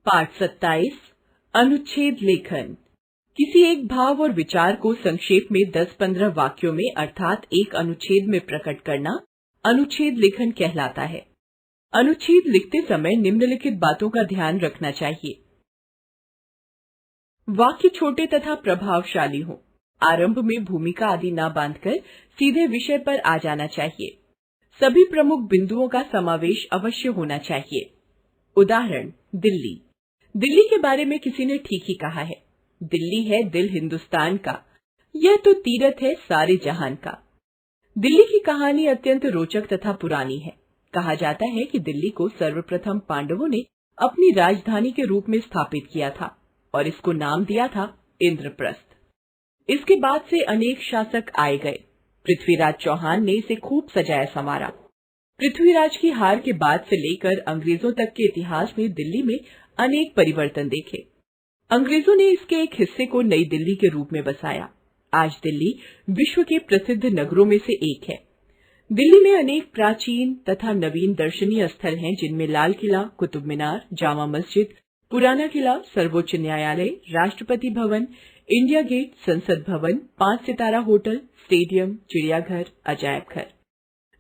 पाठ 27 अनुच्छेद लेखन। किसी एक भाव और विचार को संक्षेप में 10-15 वाक्यों में अर्थात एक अनुच्छेद में प्रकट करना अनुच्छेद लेखन कहलाता है। अनुच्छेद लिखते समय निम्नलिखित बातों का ध्यान रखना चाहिए। वाक्य छोटे तथा प्रभावशाली हों। आरंभ में भूमिका आदि न बांधकर सीधे विषय पर आ जाना चाहिए। सभी प्रमुख बिंदुओं का समावेश अवश्य होना चाहिए। उदाहरण, दिल्ली। दिल्ली के बारे में किसी ने ठीक ही कहा है। दिल्ली है दिल हिंदुस्तान का, यह तो तीरथ है सारे जहान का। दिल्ली की कहानी अत्यंत रोचक तथा पुरानी है। कहा जाता है कि दिल्ली को सर्वप्रथम पांडवों ने अपनी राजधानी के रूप में स्थापित किया था और इसको नाम दिया था इंद्रप्रस्थ। इसके बाद से अनेक शासक आए गए। पृथ्वीराज चौहान ने इसे खूब सजाया संवारा। पृथ्वीराज की हार के बाद से लेकर अंग्रेजों तक के इतिहास में दिल्ली में अनेक परिवर्तन देखे। अंग्रेजों ने इसके एक हिस्से को नई दिल्ली के रूप में बसाया। आज दिल्ली विश्व के प्रसिद्ध नगरों में से एक है। दिल्ली में अनेक प्राचीन तथा नवीन दर्शनीय स्थल हैं, जिनमें लाल किला, कुतुब मीनार, जामा मस्जिद, पुराना किला, सर्वोच्च न्यायालय, राष्ट्रपति भवन, इंडिया गेट, संसद भवन, 5 सितारा होटल, स्टेडियम, चिड़ियाघर, अजायब घर।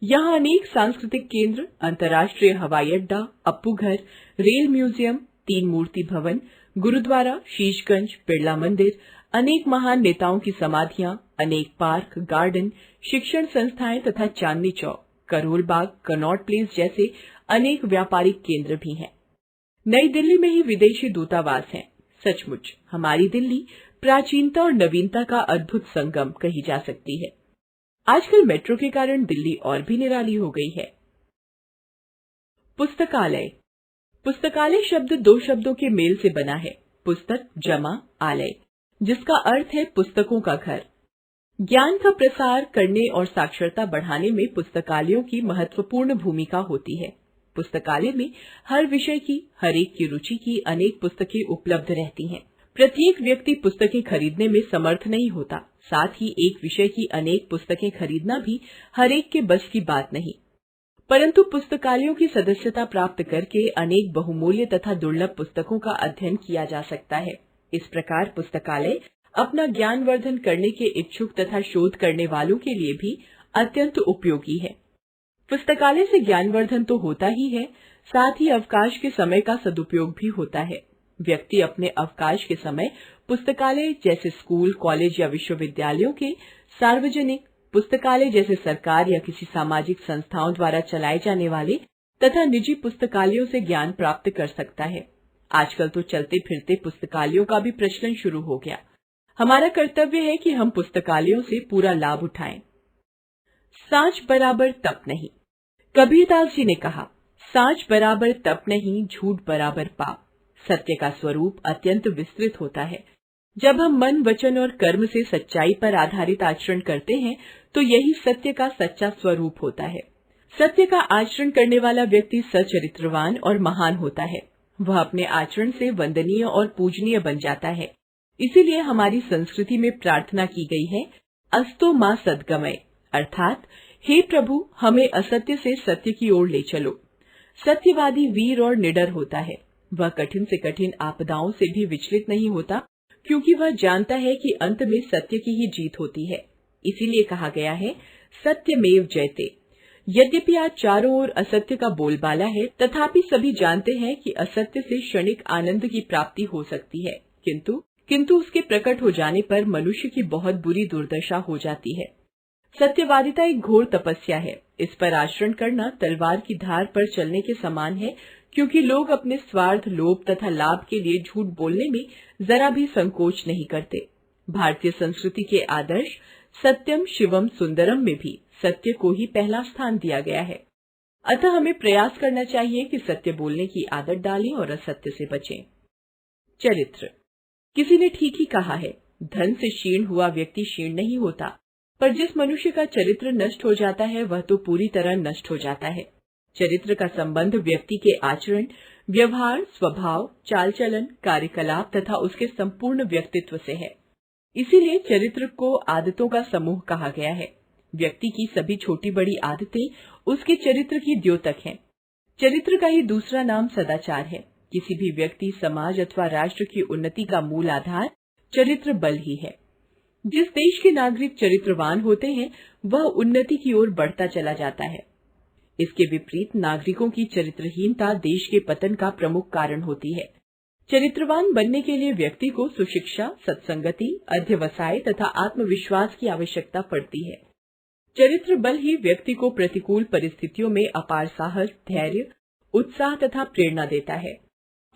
यहाँ अनेक सांस्कृतिक केंद्र, अंतर्राष्ट्रीय हवाई अड्डा, अप्पू घर, रेल म्यूजियम, 3 मूर्ति भवन, गुरुद्वारा, शीशगंज, बिरला मंदिर, अनेक महान नेताओं की समाधियां, अनेक पार्क, गार्डन, शिक्षण संस्थाएं तथा चांदनी चौक, करोल बाग, कनॉट प्लेस जैसे अनेक व्यापारिक केंद्र भी हैं। नई दिल्ली में ही विदेशी दूतावास हैं। सचमुच हमारी दिल्ली प्राचीनता और नवीनता का अद्भुत संगम कही जा सकती है। आजकल मेट्रो के कारण दिल्ली और भी निराली हो गई है। पुस्तकालय। पुस्तकालय शब्द 2 शब्दों के मेल से बना है, पुस्तक जमा आलय, जिसका अर्थ है पुस्तकों का घर। ज्ञान का प्रसार करने और साक्षरता बढ़ाने में पुस्तकालयों की महत्वपूर्ण भूमिका होती है। पुस्तकालय में हर विषय की, हर एक की रुचि की अनेक पुस्तकें उपलब्ध रहती हैं। प्रत्येक व्यक्ति पुस्तकें खरीदने में समर्थ नहीं होता। साथ ही एक विषय की अनेक पुस्तकें खरीदना भी हर एक के बस की बात नहीं। परंतु पुस्तकालयों की सदस्यता प्राप्त करके अनेक बहुमूल्य तथा दुर्लभ पुस्तकों का अध्ययन किया जा सकता है। इस प्रकार पुस्तकालय अपना ज्ञानवर्धन करने के इच्छुक तथा शोध करने वालों के लिए भी अत्यंत उपयोगी है। पुस्तकालय से ज्ञानवर्धन तो होता ही है, साथ ही अवकाश के समय का सदुपयोग भी होता है। व्यक्ति अपने अवकाश के समय पुस्तकालय जैसे स्कूल, कॉलेज या विश्वविद्यालयों के सार्वजनिक पुस्तकालय जैसे सरकार या किसी सामाजिक संस्थाओं द्वारा चलाए जाने वाले तथा निजी पुस्तकालयों से ज्ञान प्राप्त कर सकता है। आजकल तो चलते फिरते पुस्तकालयों का भी प्रचलन शुरू हो गया। हमारा कर्तव्य है कि हम पुस्तकालयों से पूरा लाभ उठाएं। साँच बराबर तप नहीं। कबीरदास जी ने कहा, साँच बराबर तप नहीं, झूठ बराबर पाप। सत्य का स्वरूप अत्यंत विस्तृत होता है। जब हम मन, वचन और कर्म से सच्चाई पर आधारित आचरण करते हैं तो यही सत्य का सच्चा स्वरूप होता है। सत्य का आचरण करने वाला व्यक्ति सचरित्रवान और महान होता है। वह अपने आचरण से वंदनीय और पूजनीय बन जाता है। इसीलिए हमारी संस्कृति में प्रार्थना की गई है, अस्तो मां सद्गमय, अर्थात हे प्रभु, हमें असत्य से सत्य की ओर ले चलो। सत्यवादी वीर और निडर होता है। वह कठिन से कठिन आपदाओं से भी विचलित नहीं होता, क्योंकि वह जानता है कि अंत में सत्य की ही जीत होती है। इसीलिए कहा गया है, सत्यमेव जयते। यद्यपि आज चारों ओर असत्य का बोलबाला है, तथापि सभी जानते हैं कि असत्य से क्षणिक आनंद की प्राप्ति हो सकती है, किंतु उसके प्रकट हो जाने पर मनुष्य की बहुत बुरी दुर्दशा हो जाती है। सत्यवादिता एक घोर तपस्या है। इस पर आचरण करना तलवार की धार पर चलने के समान है, क्योंकि लोग अपने स्वार्थ, लोभ तथा लाभ के लिए झूठ बोलने में जरा भी संकोच नहीं करते। भारतीय संस्कृति के आदर्श सत्यम शिवम सुंदरम में भी सत्य को ही पहला स्थान दिया गया है। अतः हमें प्रयास करना चाहिए कि सत्य बोलने की आदत डालें और असत्य से बचें। चरित्र। किसी ने ठीक ही कहा है, धन से क्षीण हुआ व्यक्ति क्षीण नहीं होता, पर जिस मनुष्य का चरित्र नष्ट हो जाता है वह तो पूरी तरह नष्ट हो जाता है। चरित्र का संबंध व्यक्ति के आचरण, व्यवहार, स्वभाव, चाल चलन, कार्यकलाप तथा उसके संपूर्ण व्यक्तित्व से है। इसीलिए चरित्र को आदतों का समूह कहा गया है। व्यक्ति की सभी छोटी बड़ी आदतें उसके चरित्र की द्योतक हैं। चरित्र का ही दूसरा नाम सदाचार है। किसी भी व्यक्ति, समाज अथवा राष्ट्र की उन्नति का मूल आधार चरित्र बल ही है। जिस देश के नागरिक चरित्रवान होते हैं, वह उन्नति की ओर बढ़ता चला जाता है। इसके विपरीत नागरिकों की चरित्रहीनता देश के पतन का प्रमुख कारण होती है। चरित्रवान बनने के लिए व्यक्ति को सुशिक्षा, सत्संगति, अध्यवसाय तथा आत्मविश्वास की आवश्यकता पड़ती है। चरित्र बल ही व्यक्ति को प्रतिकूल परिस्थितियों में अपार साहस, धैर्य, उत्साह तथा प्रेरणा देता है।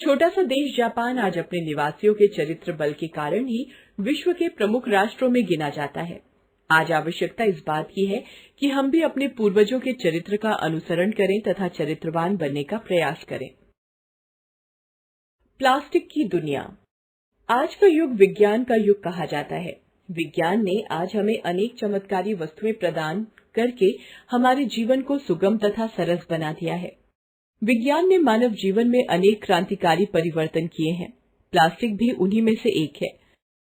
छोटा सा देश जापान आज अपने निवासियों के चरित्र बल के कारण ही विश्व के प्रमुख राष्ट्रों में गिना जाता है। आज आवश्यकता इस बात की है कि हम भी अपने पूर्वजों के चरित्र का अनुसरण करें तथा चरित्रवान बनने का प्रयास करें। प्लास्टिक की दुनिया। आज का युग विज्ञान का युग कहा जाता है। विज्ञान ने आज हमें अनेक चमत्कारी वस्तुएं प्रदान करके हमारे जीवन को सुगम तथा सरस बना दिया है। विज्ञान ने मानव जीवन में अनेक क्रांतिकारी परिवर्तन किए हैं। प्लास्टिक भी उन्हीं में से एक है।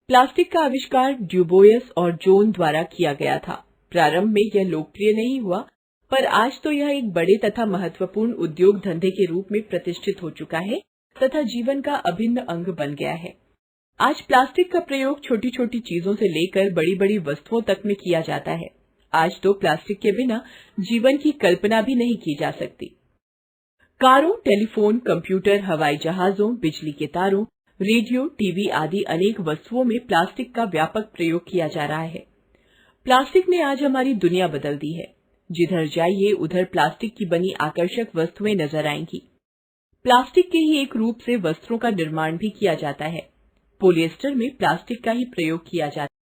प्लास्टिक का आविष्कार ड्यूबोयस और जोन द्वारा किया गया था। प्रारंभ में यह लोकप्रिय नहीं हुआ, पर आज तो यह एक बड़े तथा महत्वपूर्ण उद्योग धंधे के रूप में प्रतिष्ठित हो चुका है तथा जीवन का अभिन्न अंग बन गया है। आज प्लास्टिक का प्रयोग छोटी छोटी चीजों से लेकर बड़ी बड़ी वस्तुओं तक में किया जाता है। आज तो प्लास्टिक के बिना जीवन की कल्पना भी नहीं की जा सकती। कारों, टेलीफोन, कंप्यूटर, हवाई जहाजों, बिजली के तारों, रेडियो, टीवी आदि अनेक वस्तुओं में प्लास्टिक का व्यापक प्रयोग किया जा रहा है। प्लास्टिक ने आज हमारी दुनिया बदल दी है। जिधर जाइए उधर प्लास्टिक की बनी आकर्षक वस्तुएं नजर आएंगी। प्लास्टिक के ही एक रूप से वस्त्रों का निर्माण भी किया जाता है। पॉलिएस्टर में प्लास्टिक का ही प्रयोग किया जाता है।